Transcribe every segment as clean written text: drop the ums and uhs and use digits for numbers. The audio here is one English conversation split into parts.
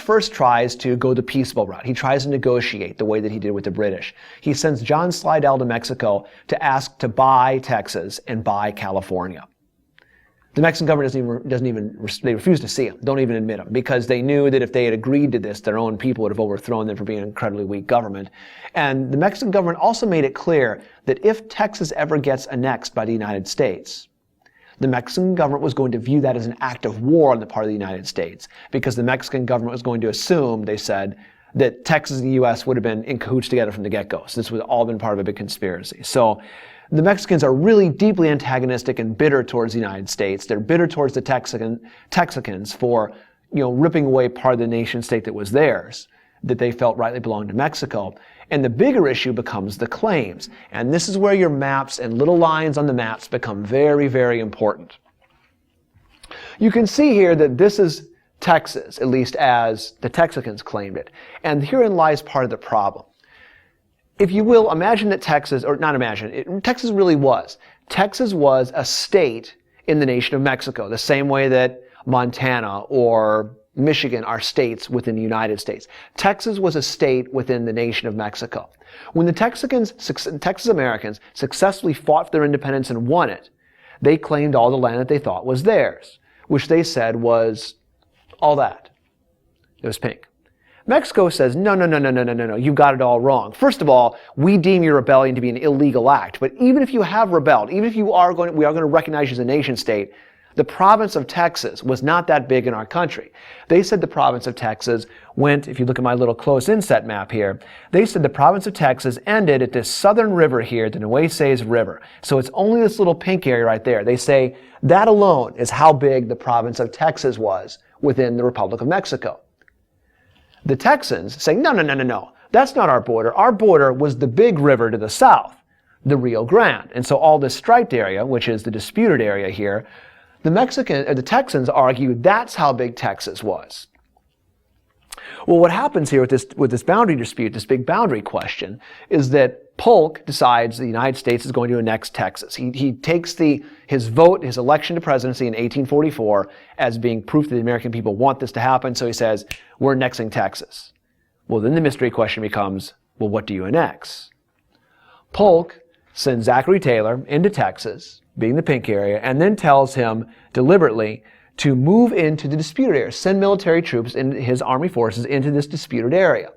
first tries to go the peaceable route. He tries to negotiate the way that he did with the British. He sends John Slidell to Mexico to ask to buy Texas and buy California. The Mexican government they refuse to see him, don't even admit him, because they knew that if they had agreed to this, their own people would have overthrown them for being an incredibly weak government. And the Mexican government also made it clear that if Texas ever gets annexed by the United States, the Mexican government was going to view that as an act of war on the part of the United States, because the Mexican government was going to assume, they said, that Texas and the U.S. would have been in cahoots together from the get-go. So this would have all been part of a big conspiracy. So the Mexicans are really deeply antagonistic and bitter towards the United States. They're bitter towards the Texicans for, ripping away part of the nation state that was theirs, that they felt rightly belonged to Mexico. And the bigger issue becomes the claims. And this is where your maps and little lines on the maps become very, very important. You can see here that this is Texas, at least as the Texicans claimed it. And herein lies part of the problem. If you will, imagine that Texas, or not imagine, Texas really was. Texas was a state in the nation of Mexico, the same way that Montana or Michigan are states within the United States. Texas was a state within the nation of Mexico. When the Texas Americans successfully fought for their independence and won it, they claimed all the land that they thought was theirs, which they said was all that. It was pink. Mexico says, no, you got it all wrong. First of all, we deem your rebellion to be an illegal act. But even if you have rebelled, even if we are going to recognize you as a nation state, the province of Texas was not that big in our country. They said the province of Texas went, if you look at my little close inset map here, they said the province of Texas ended at this southern river here, the Nueces River. So it's only this little pink area right there. They say that alone is how big the province of Texas was within the Republic of Mexico. The Texans say, no, that's not our border. Our border was the big river to the south, the Rio Grande. And so all this striped area, which is the disputed area here, the Texans argue that's how big Texas was. Well, what happens here with this boundary dispute, this big boundary question, is that Polk decides the United States is going to annex Texas. He takes his election to presidency in 1844 as being proof that the American people want this to happen. So he says, we're annexing Texas. Well, then the mystery question becomes, well, what do you annex? Polk sends Zachary Taylor into Texas, being the pink area, and then tells him deliberately to move into the disputed area, send military troops in his army forces into this disputed area.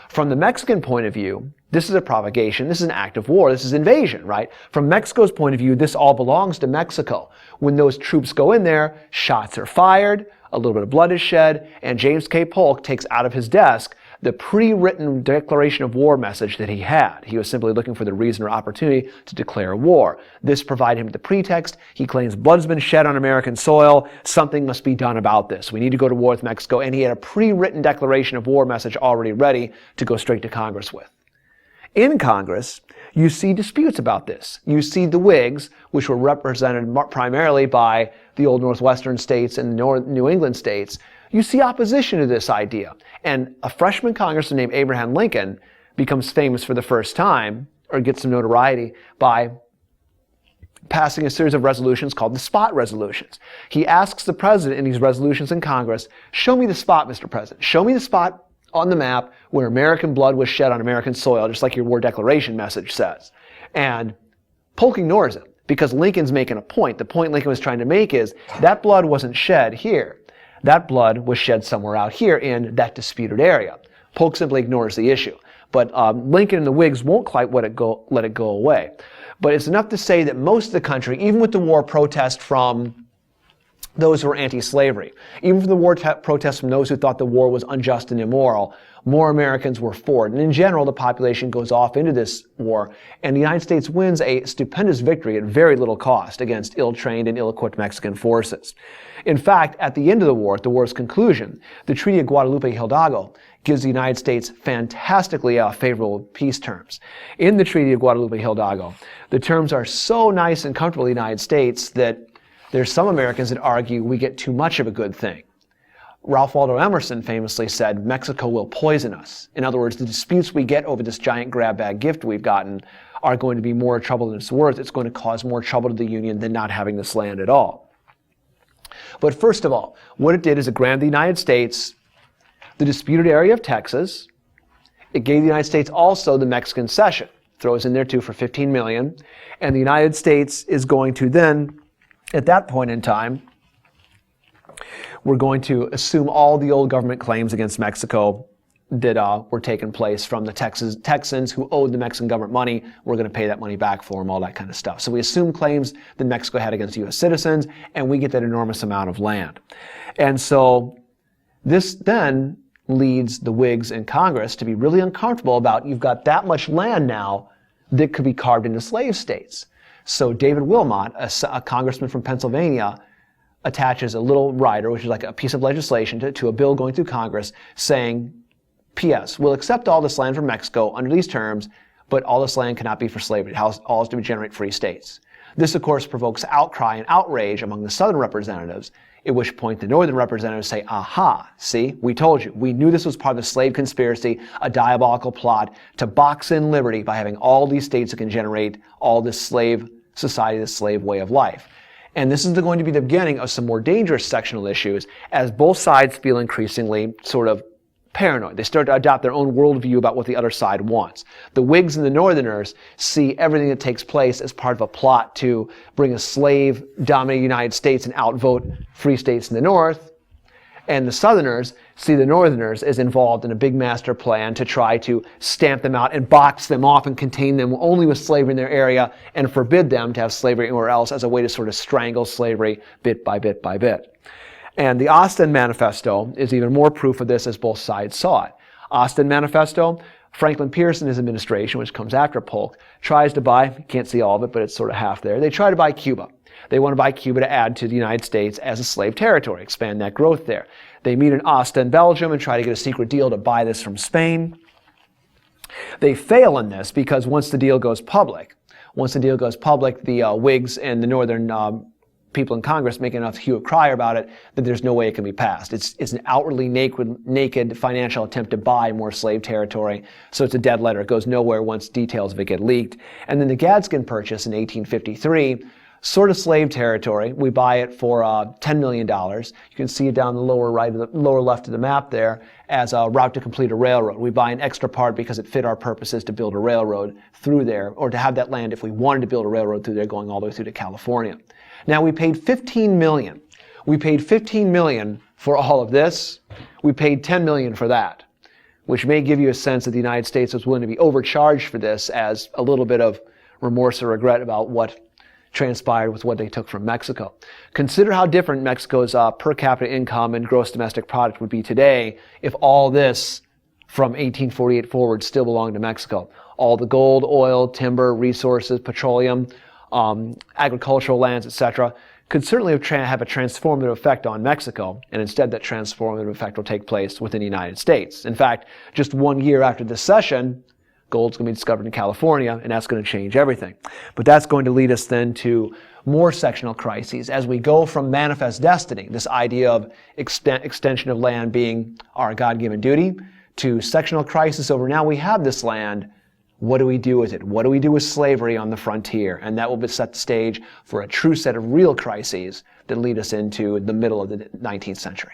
From the Mexican point of view, this is a provocation, this is an act of war, this is invasion, right? From Mexico's point of view, this all belongs to Mexico. When those troops go in there, shots are fired, a little bit of blood is shed, and James K. Polk takes out of his desk the pre-written declaration of war message that he had. He was simply looking for the reason or opportunity to declare war. This provided him with the pretext. He claims blood has been shed on American soil. Something must be done about this. We need to go to war with Mexico. And he had a pre-written declaration of war message already ready to go straight to Congress with. In Congress, you see disputes about this. You see the Whigs, which were represented primarily by the old Northwestern states and the New England states. You see opposition to this idea. And a freshman congressman named Abraham Lincoln becomes famous for the first time, or gets some notoriety, by passing a series of resolutions called the spot resolutions. He asks the president in these resolutions in Congress, show me the spot, Mr. President. Show me the spot on the map where American blood was shed on American soil, just like your war declaration message says. And Polk ignores him, because Lincoln's making a point. The point Lincoln was trying to make is that blood wasn't shed here. That blood was shed somewhere out here in that disputed area. Polk simply ignores the issue. But Lincoln and the Whigs won't quite let it go away. But it's enough to say that most of the country, even with the war protest from those who were anti-slavery, even from the war protest from those who thought the war was unjust and immoral, more Americans were for it. And in general, the population goes off into this war, and the United States wins a stupendous victory at very little cost against ill-trained and ill-equipped Mexican forces. In fact, at the end of the war, at the war's conclusion, the Treaty of Guadalupe-Hidalgo gives the United States fantastically favorable peace terms. In the Treaty of Guadalupe-Hidalgo, the terms are so nice and comfortable in the United States that there's some Americans that argue we get too much of a good thing. Ralph Waldo Emerson famously said, Mexico will poison us. In other words, the disputes we get over this giant grab bag gift we've gotten are going to be more trouble than it's worth. It's going to cause more trouble to the Union than not having this land at all. But first of all, what it did is it granted the United States the disputed area of Texas. It gave the United States also the Mexican cession, throws in there too for $15 million. And the United States is going to then, at that point in time, we're going to assume all the old government claims against Mexico that were taking place from the Texans who owed the Mexican government money. We're going to pay that money back for them, all that kind of stuff. So we assume claims that Mexico had against U.S. citizens, and we get that enormous amount of land. And so this then leads the Whigs in Congress to be really uncomfortable about, you've got that much land now that could be carved into slave states. So David Wilmot, a congressman from Pennsylvania, attaches a little rider, which is like a piece of legislation, to a bill going through Congress saying, P.S. We'll accept all this land from Mexico under these terms, but all this land cannot be for slavery. All is to generate free states. This, of course, provokes outcry and outrage among the Southern representatives, at which point the Northern representatives say, aha, see, we told you. We knew this was part of the slave conspiracy, a diabolical plot to box in liberty by having all these states that can generate all this slave society, this slave way of life. And this is going to be the beginning of some more dangerous sectional issues as both sides feel increasingly sort of paranoid. They start to adopt their own worldview about what the other side wants. The Whigs and the Northerners see everything that takes place as part of a plot to bring a slave-dominated United States and outvote free states in the North. And the Southerners see the Northerners as involved in a big master plan to try to stamp them out and box them off and contain them only with slavery in their area and forbid them to have slavery anywhere else as a way to sort of strangle slavery bit by bit by bit. And the Austin Manifesto is even more proof of this as both sides saw it. Austin Manifesto, Franklin Pierce and his administration, which comes after Polk, tries to buy, you can't see all of it, but it's sort of half there. They try to buy Cuba. They want to buy Cuba to add to the United States as a slave territory, expand that growth there. They meet in Ostend, Belgium, and try to get a secret deal to buy this from Spain. They fail in this because once the deal goes public, the Whigs and the Northern people in Congress make enough hue and cry about it that there's no way it can be passed. It's an outwardly naked financial attempt to buy more slave territory, so it's a dead letter. It goes nowhere once details of it get leaked. And then the Gadsden Purchase in 1853, sort of slave territory. We buy it for $10 million. You can see it down the lower left of the map there as a route to complete a railroad. We buy an extra part because it fit our purposes to build a railroad through there, or to have that land if we wanted to build a railroad through there going all the way through to California. Now we paid $15 million. We paid $15 million for all of this. We paid $10 million for that, which may give you a sense that the United States was willing to be overcharged for this as a little bit of remorse or regret about what transpired with what they took from Mexico. Consider how different Mexico's per capita income and gross domestic product would be today if all this from 1848 forward still belonged to Mexico. All the gold, oil, timber, resources, petroleum, agricultural lands, etc., could certainly have a transformative effect on Mexico, and instead that transformative effect will take place within the United States. In fact, just 1 year after the cession, gold's going to be discovered in California, and that's going to change everything. But that's going to lead us then to more sectional crises as we go from manifest destiny, this idea of extension of land being our God-given duty, to sectional crisis over now we have this land. What do we do with it? What do we do with slavery on the frontier? And that will set the stage for a true set of real crises that lead us into the middle of the 19th century.